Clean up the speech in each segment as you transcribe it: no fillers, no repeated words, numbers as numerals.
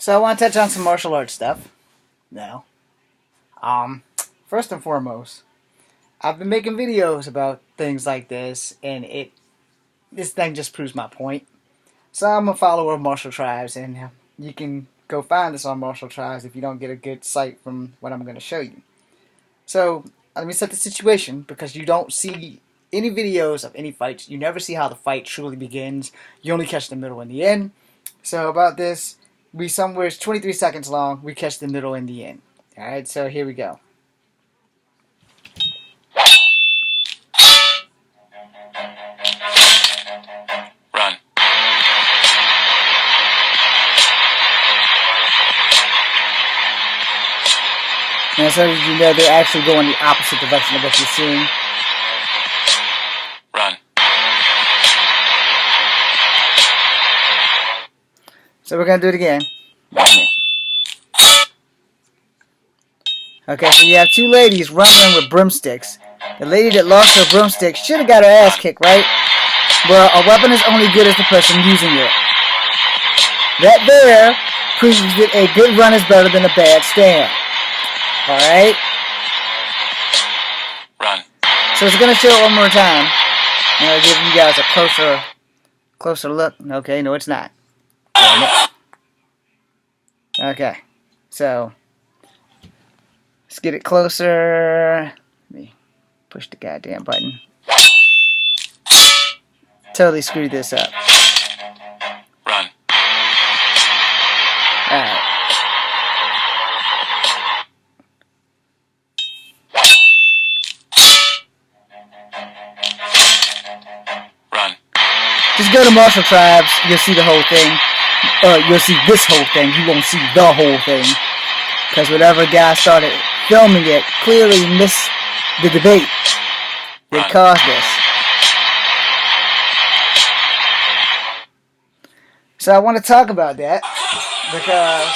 So I want to touch on some martial arts stuff now. First and foremost, I've been making videos about things like this, and this thing just proves my point. So I'm a follower of Martial Tribes, and you can go find this on Martial Tribes if you don't get a good sight from what I'm going to show you. So let me set the situation, because you don't see any videos of any fights. You never see how the fight truly begins. You only catch the middle and the end. So about this, it's 23 seconds long. We catch the middle and the end. Alright, so here we go. Run. Now, so as you know, they're actually going the opposite direction of what you're seeing. Run. So we're going to do it again. Okay, so you have two ladies running with broomsticks. The lady that lost her broomstick should have got her ass kicked, right? Well, a weapon is only good as the person using it. That there proves that a good run is better than a bad stand. Alright? Run. So it's going to show it one more time. And I'll give you guys a closer look. Okay, no it's not. Damn it. Okay, so let's get it closer. Let me push the goddamn button. Totally screwed this up. Run. Alright. Run. Just go to Martial Tribes, you'll see the whole thing. You'll see this whole thing, you won't see the whole thing. Because whatever guy started filming it clearly missed the debate that caused this. So I want to talk about that because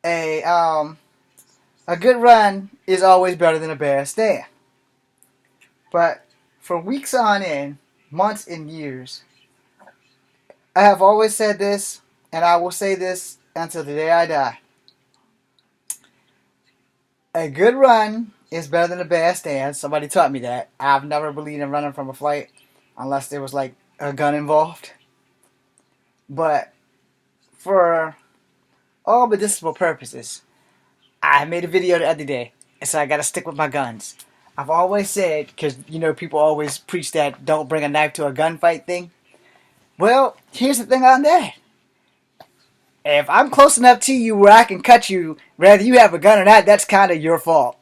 a good run is always better than a bad stand. But for weeks on end, months and years, I have always said this, and I will say this until the day I die. A good run is better than a bad stand. Somebody taught me that. I've never believed in running from a fight unless there was like a gun involved. But for all medicinal purposes, I made a video the other day, and so I gotta stick with my guns. I've always said, because you know people always preach that don't bring a knife to a gunfight thing. Well, here's the thing on that. If I'm close enough to you where I can cut you, whether you have a gun or not, that's kind of your fault.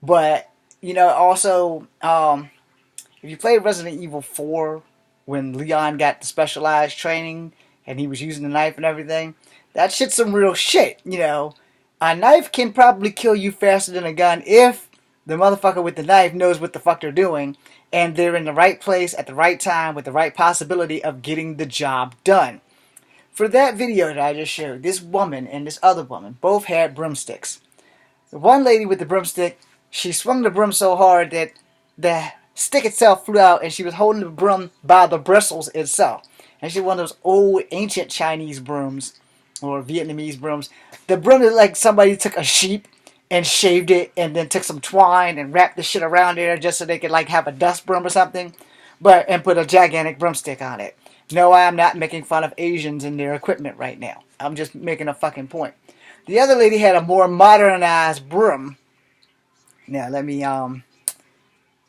But, you know, also, if you played Resident Evil 4, when Leon got the specialized training, and he was using the knife and everything, that shit's some real shit, you know. A knife can probably kill you faster than a gun if the motherfucker with the knife knows what the fuck they're doing, and they're in the right place at the right time with the right possibility of getting the job done. For that video that I just showed, this woman and this other woman both had broomsticks. The one lady with the broomstick, she swung the broom so hard that the stick itself flew out, and she was holding the broom by the bristles itself. And she was one of those old ancient Chinese brooms, or Vietnamese brooms. The broom is like somebody took a sheep and shaved it, and then took some twine and wrapped the shit around there just so they could like have a dust broom or something, and put a gigantic broomstick on it. No, I'm not making fun of Asians and their equipment right now. I'm just making a fucking point. The other lady had a more modernized broom. Now let me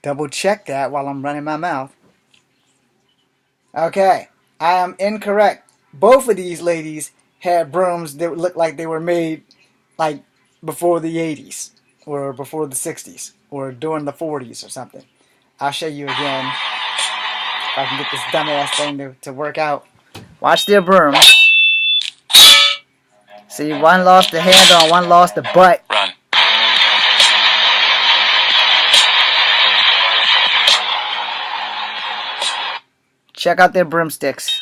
double check that while I'm running my mouth. Okay, I am incorrect. Both of these ladies had brooms that looked like they were made like before the 80s or before the 60s or during the 40s or something. I'll show you again if I can get this dumbass thing to work out. Watch their brooms. See, one lost the handle and one lost the butt. Run. Check out their broomsticks.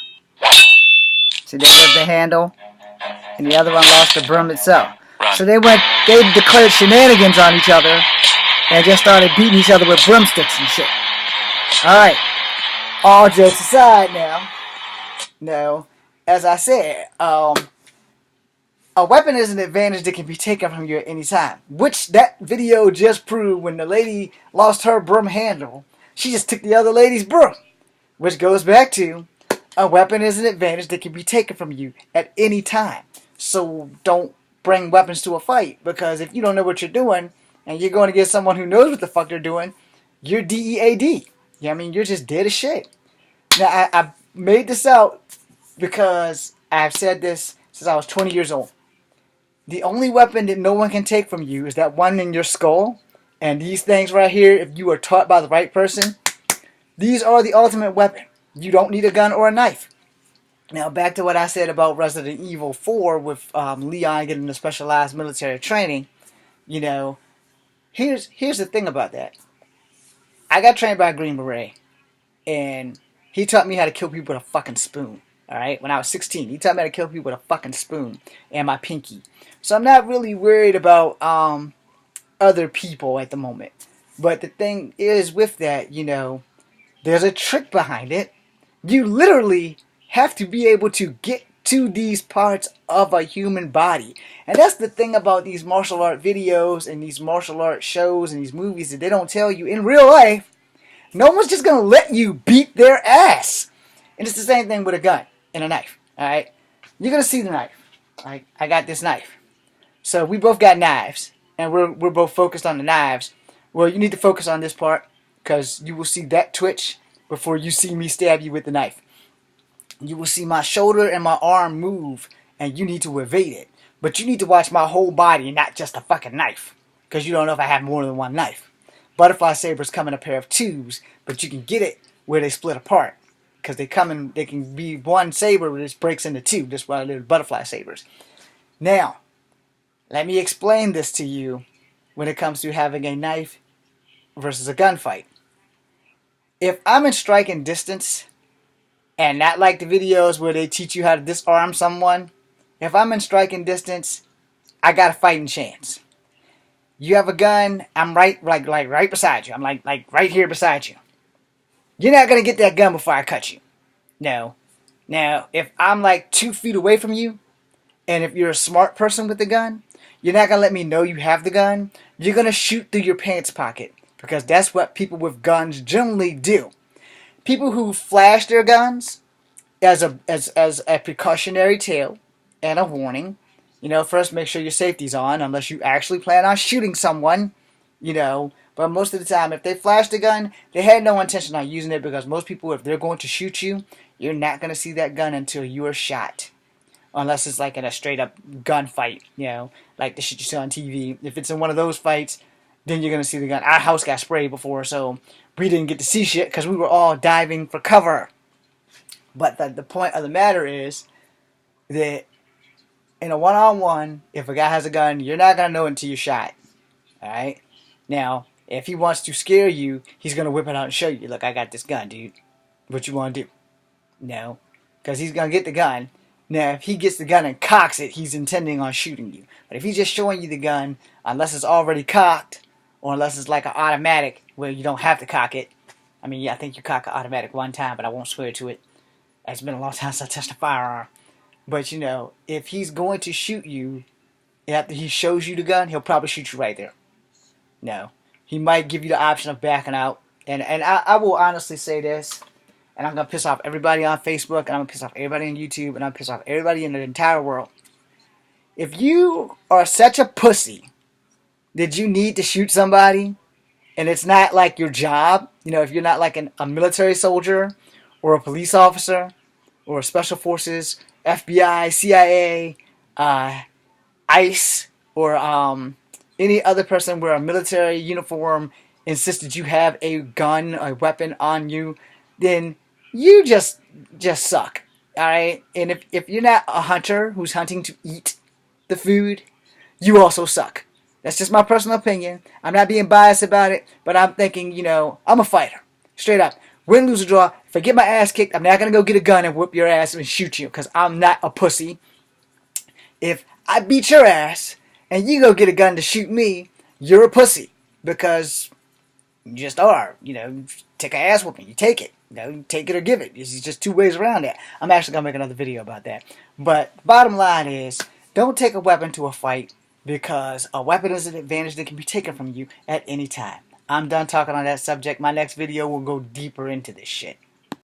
See, there was the handle, and the other one lost the broom itself. Run. So they declared shenanigans on each other, and just started beating each other with broomsticks and shit. Alright, all jokes aside now, as I said, A weapon is an advantage that can be taken from you at any time, which that video just proved. When the lady lost her broom handle, she just took the other lady's broom, which goes back to a weapon is an advantage that can be taken from you at any time. So don't bring weapons to a fight, because if you don't know what you're doing and you're going to get someone who knows what the fuck they're doing, you're DEAD. Yeah, I mean, you're just dead as shit. Now, I made this out because I've said this since I was 20 years old. The only weapon that no one can take from you is that one in your skull. And these things right here, if you are taught by the right person, these are the ultimate weapon. You don't need a gun or a knife. Now, back to what I said about Resident Evil 4 with Leon getting the specialized military training. You know, here's the thing about that. I got trained by a Green Beret, and he taught me how to kill people with a fucking spoon. Alright, when I was 16, he taught me how to kill people with a fucking spoon and my pinky. So I'm not really worried about other people at the moment. But the thing is with that, you know, there's a trick behind it. You literally have to be able to get to these parts of a human body. And that's the thing about these martial art videos and these martial art shows and these movies, that they don't tell you in real life. No one's just going to let you beat their ass. And it's the same thing with a gun and a knife. Alright? You're going to see the knife. Alright? I got this knife. So we both got knives. And we're both focused on the knives. Well, you need to focus on this part, because you will see that twitch before you see me stab you with the knife. You will see my shoulder and my arm move, and you need to evade it. But you need to watch my whole body, not just a fucking knife, because you don't know if I have more than one knife. Butterfly sabers come in a pair of twos, but you can get it where they split apart, because they can be one saber that just breaks into two. That's why they're butterfly sabers. Now, let me explain this to you when it comes to having a knife versus a gunfight. If I'm in striking distance, and not like the videos where they teach you how to disarm someone, if I'm in striking distance, I got a fighting chance. You have a gun, I'm right beside you. I'm like right here beside you. You're not gonna get that gun before I cut you. No. Now, if I'm like 2 feet away from you, and if you're a smart person with the gun, you're not gonna let me know you have the gun. You're gonna shoot through your pants pocket, because that's what people with guns generally do. People who flash their guns as a precautionary tale and a warning. You know, first make sure your safety's on, unless you actually plan on shooting someone. You know, but most of the time, if they flash the gun, they had no intention on using it, because most people, if they're going to shoot you, you're not going to see that gun until you are shot. Unless it's like in a straight up gunfight, you know, like the shit you see on TV. If it's in one of those fights, then you're going to see the gun. Our house got sprayed before, so we didn't get to see shit because we were all diving for cover. But the point of the matter is that in a one-on-one, if a guy has a gun, you're not going to know until you're shot. Alright? Now, if he wants to scare you, he's going to whip it out and show you. Look, I got this gun, dude. What you want to do? No. Because he's going to get the gun. Now, if he gets the gun and cocks it, he's intending on shooting you. But if he's just showing you the gun, unless it's already cocked, or unless it's like an automatic where you don't have to cock it. I mean, yeah, I think you cock an automatic one time, but I won't swear to it. It's been a long time since I touched a firearm. But, you know, if he's going to shoot you, after he shows you the gun, he'll probably shoot you right there. No. He might give you the option of backing out. And I will honestly say this, and I'm going to piss off everybody on Facebook, and I'm going to piss off everybody on YouTube, and I'm going to piss off everybody in the entire world. If you are such a pussy that you need to shoot somebody, and it's not like your job, you know, if you're not like a military soldier, or a police officer, or special forces, FBI, CIA, ICE, or any other person where a military uniform insists that you have a gun, a weapon on you, then you just suck. Alright? And if you're not a hunter who's hunting to eat the food, you also suck. That's just my personal opinion. I'm not being biased about it, but I'm thinking, you know, I'm a fighter. Straight up. Win, lose, or draw. If I get my ass kicked, I'm not going to go get a gun and whip your ass and shoot you, because I'm not a pussy. If I beat your ass and you go get a gun to shoot me, you're a pussy, because you just are. You know, take an ass whooping. You take it. You know, take it or give it. There's just two ways around that. I'm actually going to make another video about that. But bottom line is, Don't take a weapon to a fight because a weapon is an advantage that can be taken from you at any time. I'm done talking on that subject. My next video will go deeper into this shit.